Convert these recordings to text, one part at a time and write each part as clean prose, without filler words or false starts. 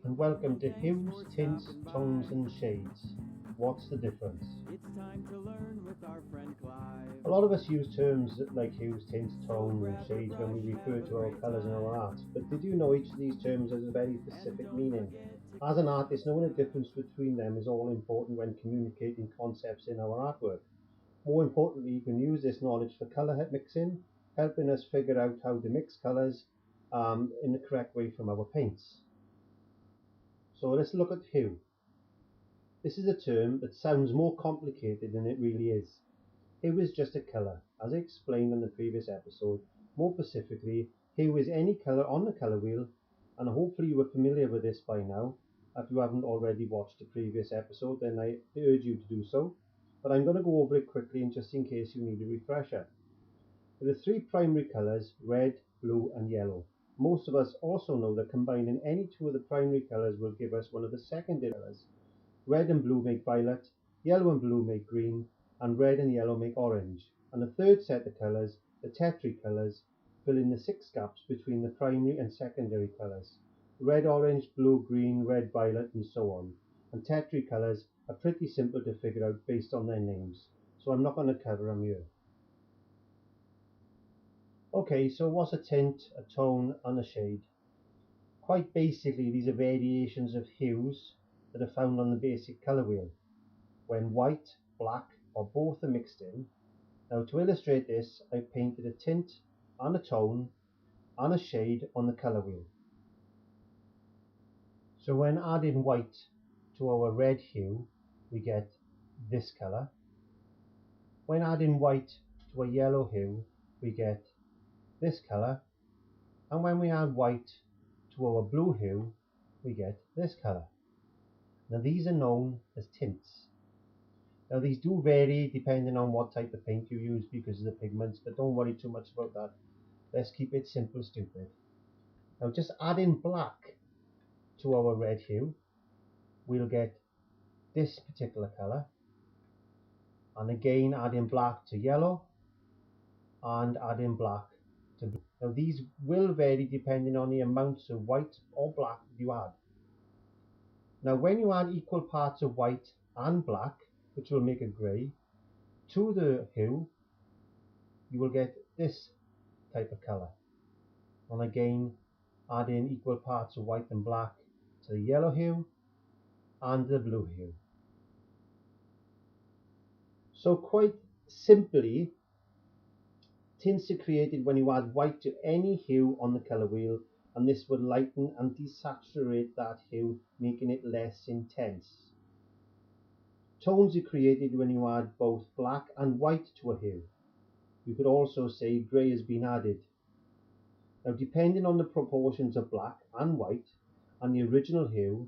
and welcome to Hues, Tints, Tones and Shades. What's the difference? It's time to learn with our friend Clive. A lot of us use terms like hues, tints, tones and shades when we refer to our colours in our art, but did you know each of these terms has a very specific meaning? As an artist, knowing the difference between them is all important when communicating concepts in our artwork. More importantly, you can use this knowledge for colour mixing, helping us figure out how to mix colours in the correct way from our paints. So let's look at hue. This is a term that sounds more complicated than it really is. Hue is just a colour, as I explained in the previous episode. More specifically, hue is any colour on the colour wheel, and hopefully you are familiar with this by now. If you haven't already watched the previous episode, then I urge you to do so. But I'm going to go over it quickly, and just in case you need a refresher. There are three primary colours: red, blue and yellow. Most of us also know that combining any two of the primary colours will give us one of the secondary colours. Red and blue make violet, yellow and blue make green, and red and yellow make orange. And the third set of colours, the tertiary colours, fill in the 6 gaps between the primary and secondary colours. Red, orange, blue, green, red, violet, and so on. And tertiary colours are pretty simple to figure out based on their names, so I'm not going to cover them here. Okay, so what's a tint, a tone, and a shade? Quite basically, these are variations of hues that are found on the basic colour wheel, when white, black, or both are mixed in. Now to illustrate this, I've painted a tint and a tone and a shade on the colour wheel. So when adding white to our red hue, we get this colour. When adding white to a yellow hue, we get this colour. And when we add white to our blue hue, we get this colour. Now these are known as tints. Now these do vary depending on what type of paint you use because of the pigments, but don't worry too much about that. Let's keep it simple, stupid. Now just adding black to our red hue, we'll get this particular colour. And again adding black to yellow and adding black to blue. Now these will vary depending on the amounts of white or black you add. Now when you add equal parts of white and black, which will make a grey, to the hue, you will get this type of colour. And again, add in equal parts of white and black to the yellow hue and the blue hue. So quite simply, tints are created when you add white to any hue on the colour wheel, and this will lighten and desaturate that hue, making it less intense. Tones are created when you add both black and white to a hue. You could also say grey has been added. Now depending on the proportions of black and white and the original hue,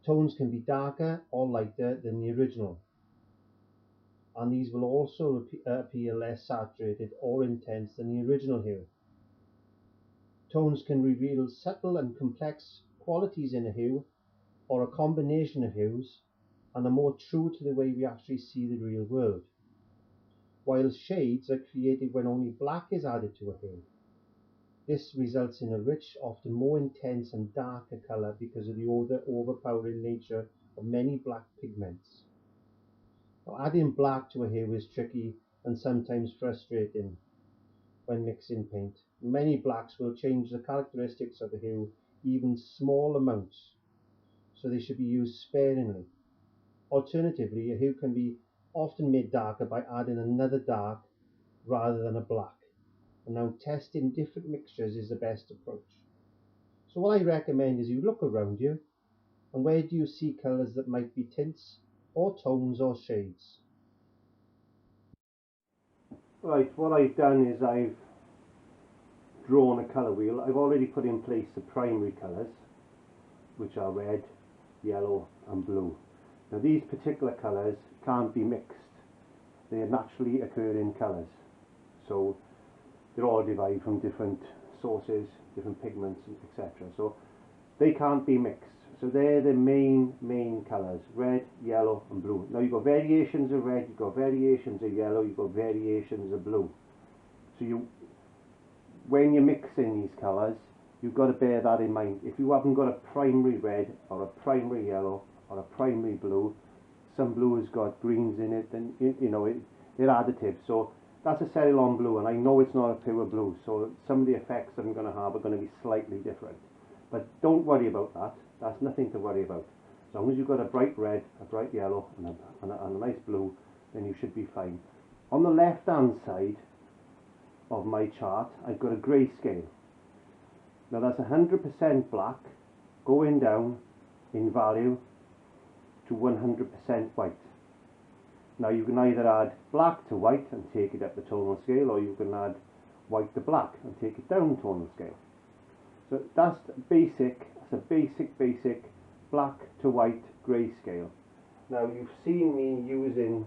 tones can be darker or lighter than the original. And these will also appear less saturated or intense than the original hue. Tones can reveal subtle and complex qualities in a hue or a combination of hues and are more true to the way we actually see the real world. While shades are created when only black is added to a hue. This results in a rich, often more intense and darker colour because of the overpowering nature of many black pigments. Now, adding black to a hue is tricky and sometimes frustrating when mixing paint. Many blacks will change the characteristics of a hue even small amounts, so they should be used sparingly. Alternatively, a hue can be often made darker by adding another dark rather than a black. And now testing different mixtures is the best approach. So what I recommend is you look around you, and where do you see colours that might be tints or tones or shades? Right, what I've done is I've drawn a colour wheel. I've already put in place the primary colours, which are red, yellow and blue. Now these particular colours can't be mixed. They are naturally occurring colours. So they're all derived from different sources, different pigments, etc. So they can't be mixed. So they're the main colours: red, yellow and blue. Now you've got variations of red, you've got variations of yellow, you've got variations of blue. So when you're mixing these colours, you've got to bear that in mind. If you haven't got a primary red or a primary yellow or a primary blue, some blue has got greens in it, and you know, they're additives. So that's a CERULEAN blue, and I know it's not a pure blue, so some of the effects that I'm going to have are going to be slightly different. But don't worry about that. That's nothing to worry about. As long as you've got a bright red, a bright yellow, and a nice blue, then you should be fine. On the left hand side of my chart, I've got a grayscale. Now that's 100% black going down in value to 100% white. Now you can either add black to white and take it up the tonal scale, or you can add white to black and take it down the tonal scale. So that's basic. It's a basic black to white grayscale. Now you've seen me using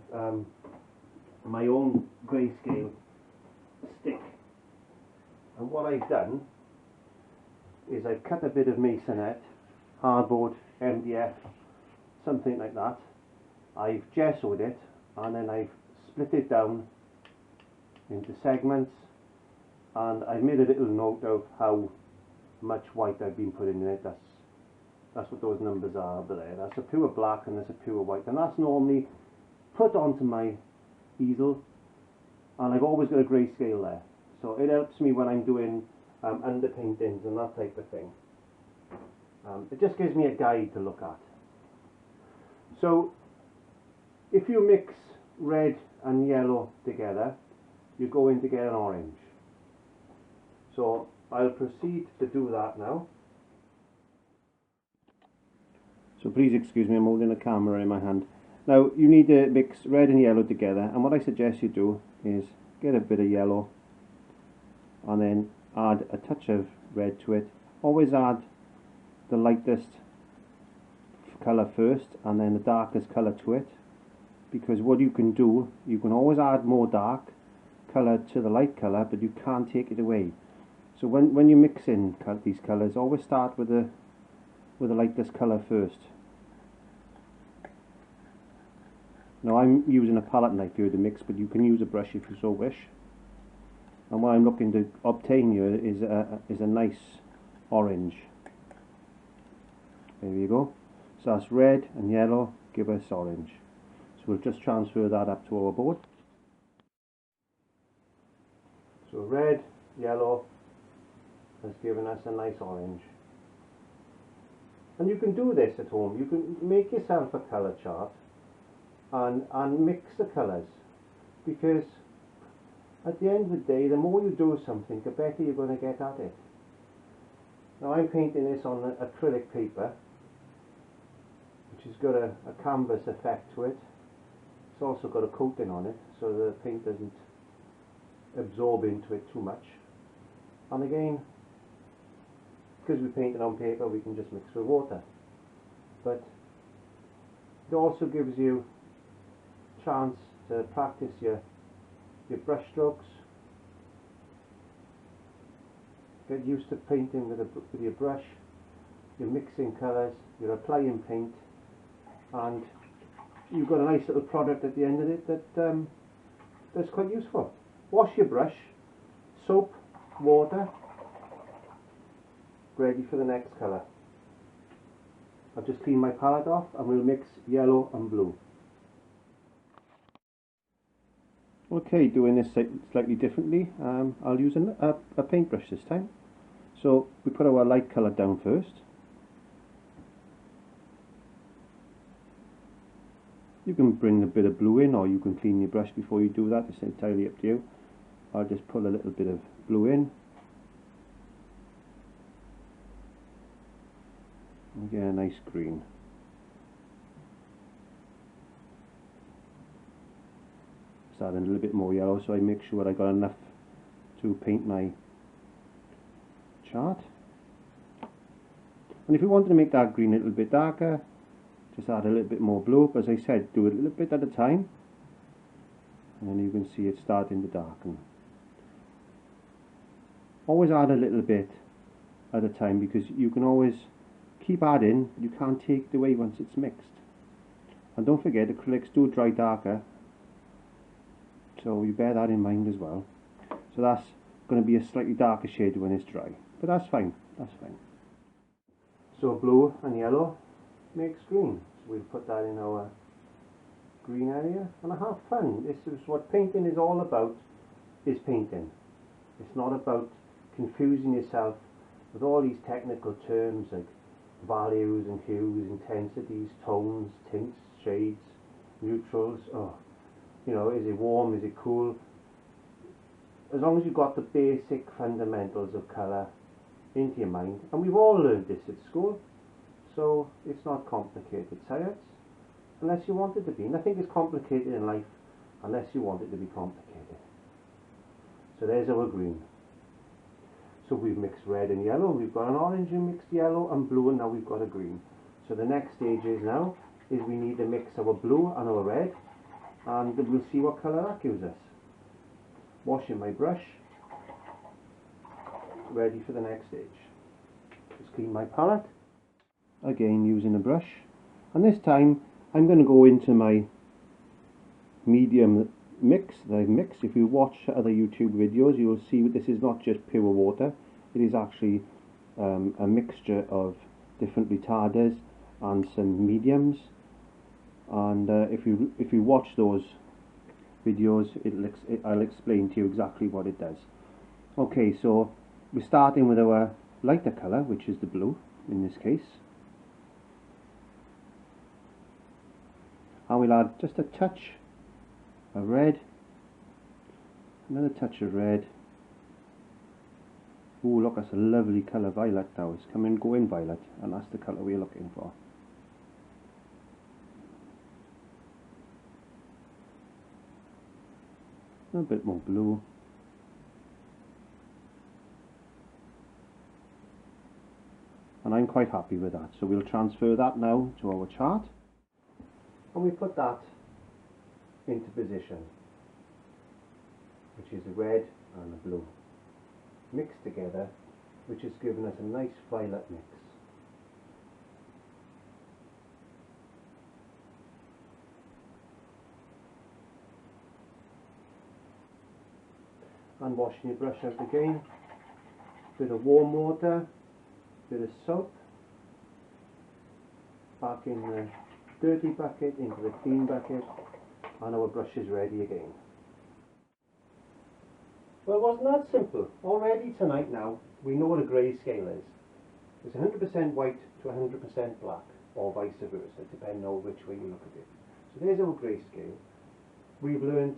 my own grayscale stick, and what I've done is I've cut a bit of masonite, hardboard, MDF, something like that. I've gessoed it, and then I've split it down into segments, and I've made a little note of how much white I've been putting in it. That's what those numbers are over there. That's a pure black and that's a pure white, and that's normally put onto my easel, and I've always got a grayscale there, so it helps me when I'm doing underpaintings and that type of thing. It just gives me a guide to look at. So if you mix red and yellow together, you're going to get an orange. So I'll proceed to do that now. So please excuse me, I'm holding the camera in my hand. Now you need to mix red and yellow together, and what I suggest you do is get a bit of yellow and then add a touch of red to it. Always add the lightest colour first and then the darkest colour to it, because what you can do, you can always add more dark colour to the light colour, but you can't take it away. So when you mix in these colours, always start with the lightest colour first. Now I'm using a palette knife here to mix, but you can use a brush if you so wish. And what I'm looking to obtain here is a nice orange. There you go. So that's red and yellow give us orange. So we'll just transfer that up to our board. So red, yellow has given us a nice orange. And you can do this at home. You can make yourself a colour chart and mix the colours, because at the end of the day, the more you do something, the better you're going to get at it. Now I'm painting this on acrylic paper, which has got a canvas effect to it. It's also got a coating on it, so the paint doesn't absorb into it too much. And again, because we're painting on paper, we can just mix with water. But it also gives you a chance to practice your brush strokes. Get used to painting with your brush. You're mixing colours, you're applying paint, and you've got a nice little product at the end of it that's quite useful. Wash your brush, soap, water, ready for the next colour. I've just cleaned my palette off and we'll mix yellow and blue. Okay, doing this slightly differently, I'll use a paintbrush this time. So we put our light colour down first. You can bring a bit of blue in, or you can clean your brush before you do that. It's entirely up to you. I'll just pull a little bit of blue in. And get a nice green. Just add a little bit more yellow so I make sure I got enough to paint my chart. And if you wanted to make that green a little bit darker, just add a little bit more blue. But as I said, do it a little bit at a time, and then you can see it starting to darken. Always add a little bit at a time, because you can always keep adding, but you can't take it away once it's mixed. And don't forget, acrylics do dry darker, so you bear that in mind as well. So that's going to be a slightly darker shade when it's dry, but that's fine. That's fine. So blue and yellow makes green. So we'll put that in our green area and have fun. This is what painting is all about, is painting. It's not about confusing yourself with all these technical terms like values and hues, intensities, tones, tints, shades, neutrals. Oh, you know, is it warm, is it cool? As long as you've got the basic fundamentals of colour into your mind, and we've all learned this at school, so it's not complicated science unless you want it to be. Nothing is complicated in life unless you want it to be complicated. So there's our green. So we've mixed red and yellow, we've got an orange and mixed yellow and blue, and now we've got a green. So the next stage is now is we need to mix our blue and our red, and we'll see what colour that gives us. Washing my brush, ready for the next stage. Just clean my palette, again using a brush, and this time I'm going to go into my medium mix that I've mixed. If you watch other YouTube videos, you'll see this is not just pure water, it is actually a mixture of different retarders and some mediums, and if you watch those videos, I'll explain to you exactly what it does. Okay, so we're starting with our lighter colour, which is the blue in this case, and we'll add just a touch of red, another touch of red. Oh, look, that's a lovely colour, violet now. It's going violet, and that's the colour we're looking for. A bit more blue. And I'm quite happy with that. So we'll transfer that now to our chart. And we put that into position, which is the red and the blue mixed together, which has given us a nice violet mix. And washing your brush out again, bit of warm water, bit of soap, back in the dirty bucket into the clean bucket, and our brush is ready again. Well, it wasn't that simple. Already tonight now, we know what a grayscale is. It's 100% white to 100% black, or vice versa, depending on which way you look at it. So there's our grayscale. We've learned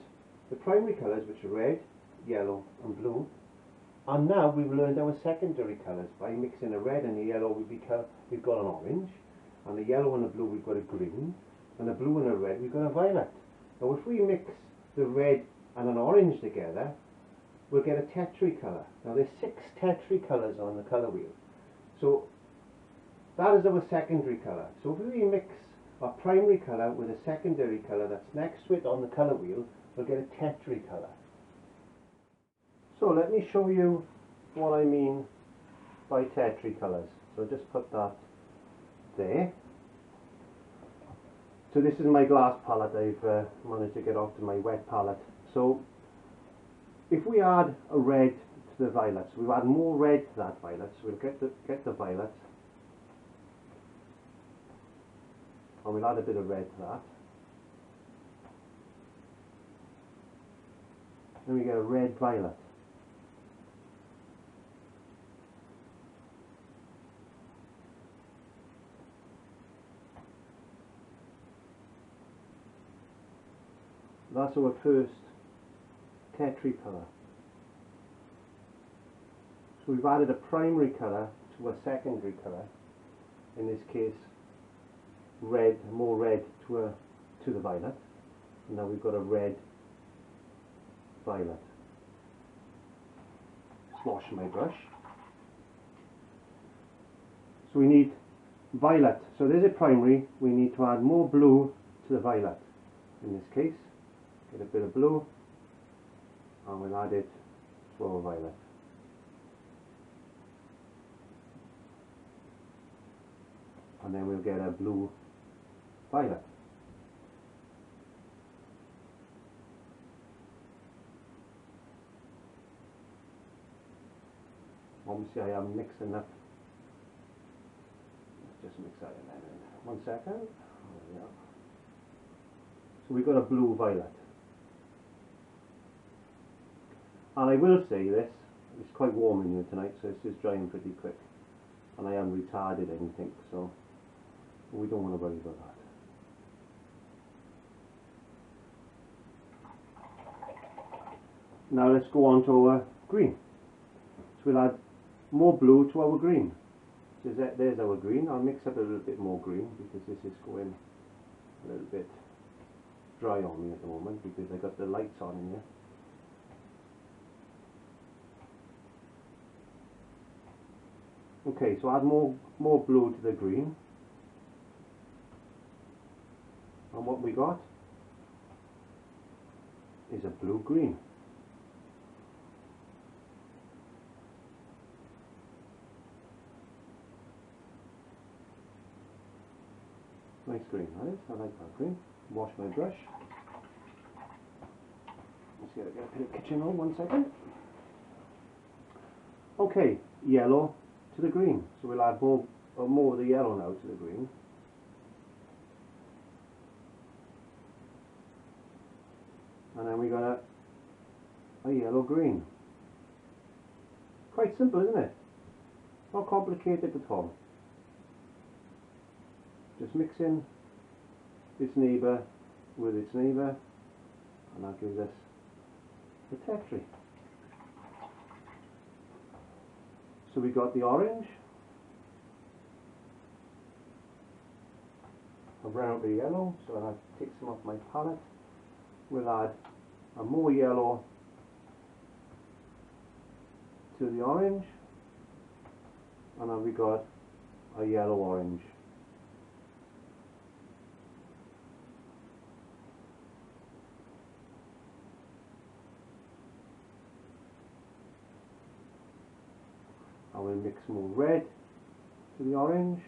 the primary colours, which are red, yellow and blue, and now we've learned our secondary colours. By mixing a red and a yellow, we've got an orange, and the yellow and the blue we've got a green, and the blue and the red we've got a violet. Now if we mix the red and an orange together, we'll get a Tetri colour. Now there's 6 Tetri colours on the colour wheel. So that is our secondary colour. So if we mix our primary colour with a secondary colour that's next to it on the colour wheel, we'll get a Tetri colour. So let me show you what I mean by Tetri colours. So just put that there. So this is my glass palette I've managed to get off to my wet palette. So if we add a red to the violet, so we'll add more red to that violet, so we'll get the violet, and we'll add a bit of red to that. Then we get a red violet. That's our first Tetri colour. So we've added a primary colour to a secondary colour, in this case red, more red to the violet, and now we've got a red violet. Just wash my brush. So we need violet, so there's a primary, we need to add more blue to the violet. In this case, get a bit of blue, and we'll add it to our violet. And then we'll get a blue violet. Obviously I haven't mixed enough just mix that in there. 1 second. There we are. So we've got a blue violet. And I will say this, it's quite warm in here tonight, so it's just drying pretty quick. And I haven't retarded anything, so we don't want to worry about that. Now let's go on to our green. So we'll add more blue to our green. So there's our green. I'll mix up a little bit more green because this is going a little bit dry on me at the moment because I got the lights on in here. Okay, so add more blue to the green. And what we got is a blue-green. Nice green, that is. I like that green. Wash my brush. Let's get a bit of kitchen roll, 1 second. Okay, yellow to the green. So we'll add more of the yellow now to the green. And then we got a yellow-green. Quite simple, isn't it? Not complicated at all. Just mix in its neighbour with its neighbour, and that gives us the texture. So we got the orange. I've run out the yellow, so I'll take some off my palette. We'll add a more yellow to the orange, and then we got a yellow-orange. I will mix more red to the orange,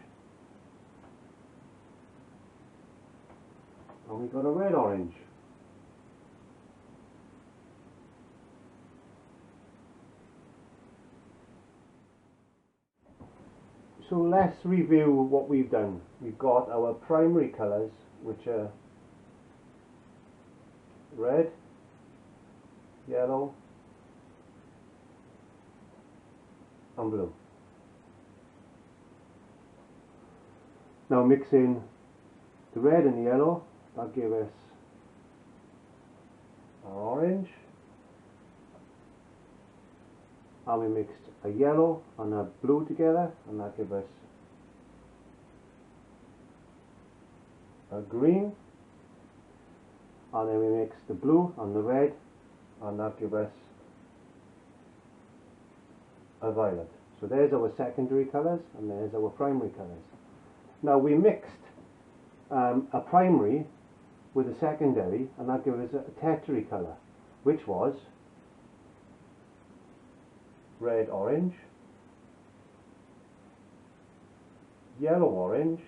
and we got a red-orange. So let's review what we've done. We've got our primary colours, which are red, yellow and blue. Now mix in the red and the yellow, that gives us our orange, and we mixed a yellow and a blue together, and that gives us a green, and then we mix the blue and the red, and that gives us a violet. So there's our secondary colours and there's our primary colours. Now we mixed a primary with a secondary, and that gives us a tertiary colour, which was red-orange, yellow-orange,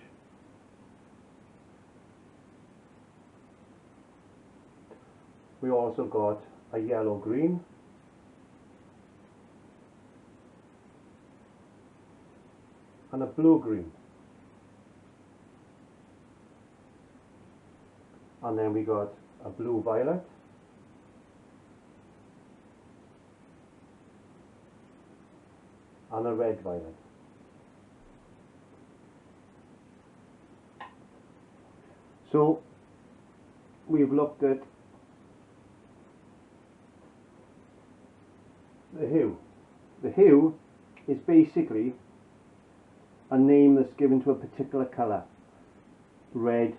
we also got a yellow-green, and a blue-green, and then we got a blue-violet, and a red-violet. So we've looked at the hue. The hue is basically a name that's given to a particular colour. Red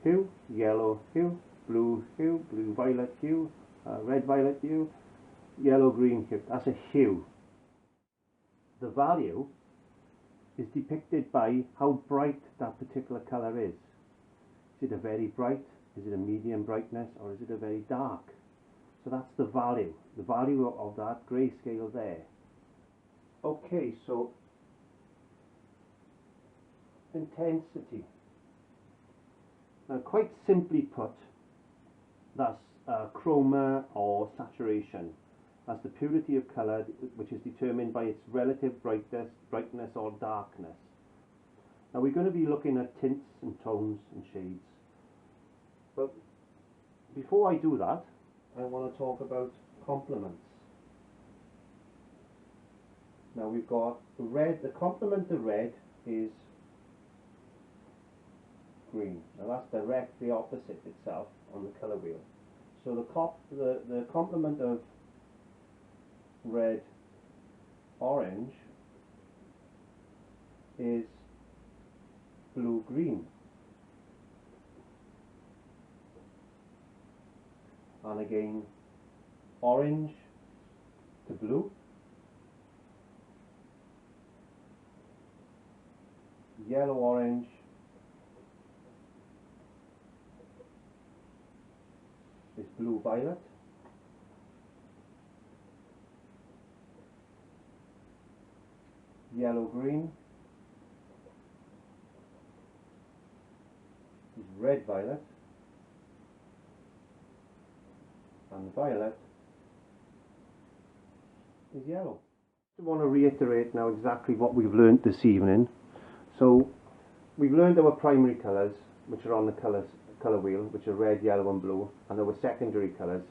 hue, yellow hue, blue hue, blue-violet hue, red-violet hue, yellow-green hue. That's a hue. The value is depicted by how bright that particular colour is. Is it a very bright, is it a medium brightness, or is it a very dark? So that's the value of that grayscale there. Okay, so intensity. Now quite simply put, that's chroma or saturation. That's the purity of colour, which is determined by its relative brightness or darkness. Now we're going to be looking at tints and tones and shades, but before I do that I want to talk about complements. Now we've got the red. The complement of red is green. Now that's directly opposite itself on the colour wheel. So the complement of red orange is blue green. And again, orange to blue, yellow orange is blue violet, yellow green is red violet, and violet is yellow. I want to reiterate now exactly what we've learnt this evening. So we've learned our primary colours, which are on the colour wheel, which are red, yellow and blue, and our secondary colours.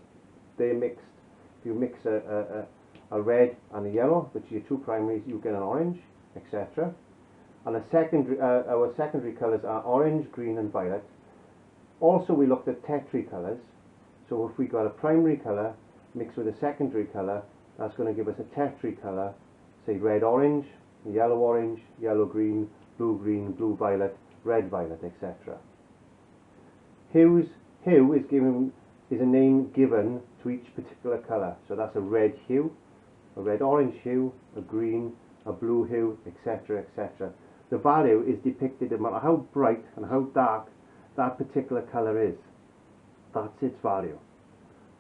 They're mixed. If you mix a red and a yellow, which are your two primaries, you get an orange, etc. And our secondary colours are orange, green and violet. Also we looked at tertiary colours. So if we got a primary colour mixed with a secondary colour, that's going to give us a tertiary colour, say red orange, yellow green, blue violet, red violet, etc. Hue is a name given to each particular colour. So that's a red hue, a red orange hue, a green, a blue hue, etc., etc. The value is depicted no matter how bright and how dark that particular colour is. That's its value,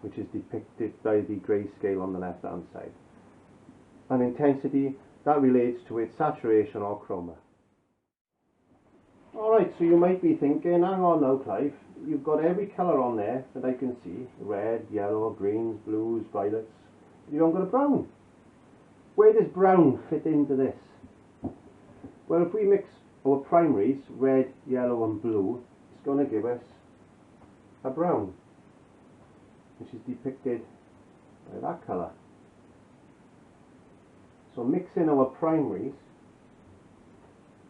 which is depicted by the grayscale on the left hand side. And intensity, that relates to its saturation or chroma. Alright, so you might be thinking, hang on now Clive, you've got every colour on there that I can see, red, yellow, greens, blues, violets, you don't got a brown. Where does brown fit into this? Well, if we mix our primaries, red, yellow and blue, it's going to give us a brown, which is depicted by that colour. So mixing our primaries,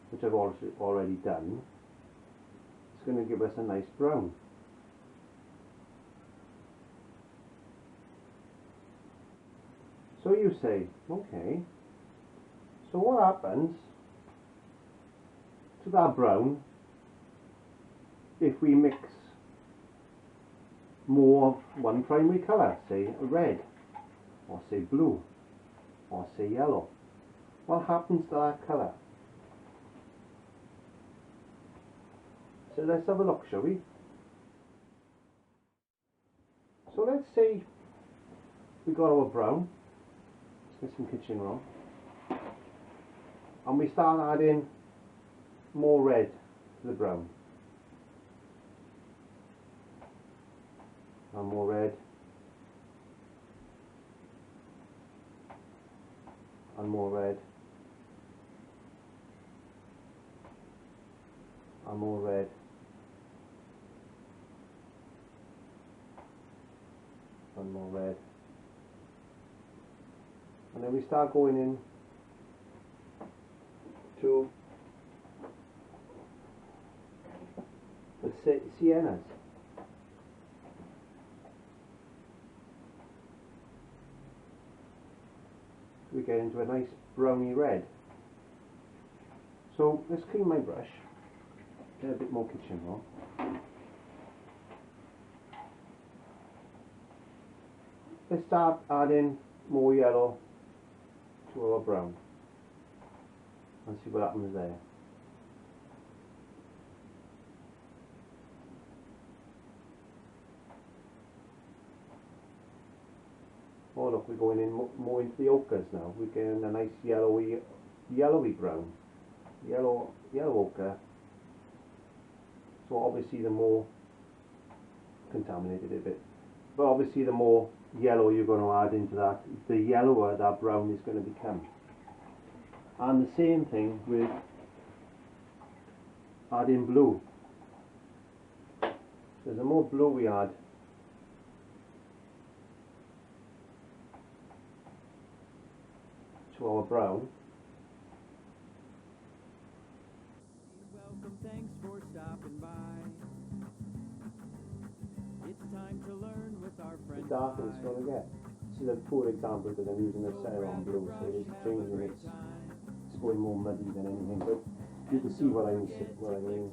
which I've already done, it's going to give us a nice brown. So you say, okay, so what happens to that brown if we mix more of one primary colour, say red, or say blue, or say yellow? What happens to that colour? So let's have a look, shall we? So let's say we got our brown, let's get some kitchen roll, and we start adding more red to the brown. And more red, and more red, and more red, and more red, and then we start going in to the siennas. We get into a nice browny red. So let's clean my brush, get a bit more kitchen roll. Let's start adding more yellow to our brown and see what happens there. Oh look, we're going in more into the ochres now. We're getting a nice yellowy brown, yellow ochre. So obviously the more contaminated a bit, but obviously the more yellow you're going to add into that, the yellower that brown is going to become. And the same thing with add in blue. So the more blue we add, to our brown, Welcome, thanks for stopping by. It's time to learn with our the friend darker it's going to get. This is a poor example because I'm using a CERULEAN blue, so it's changing, it's going more muddy than anything, but you can see what I mean.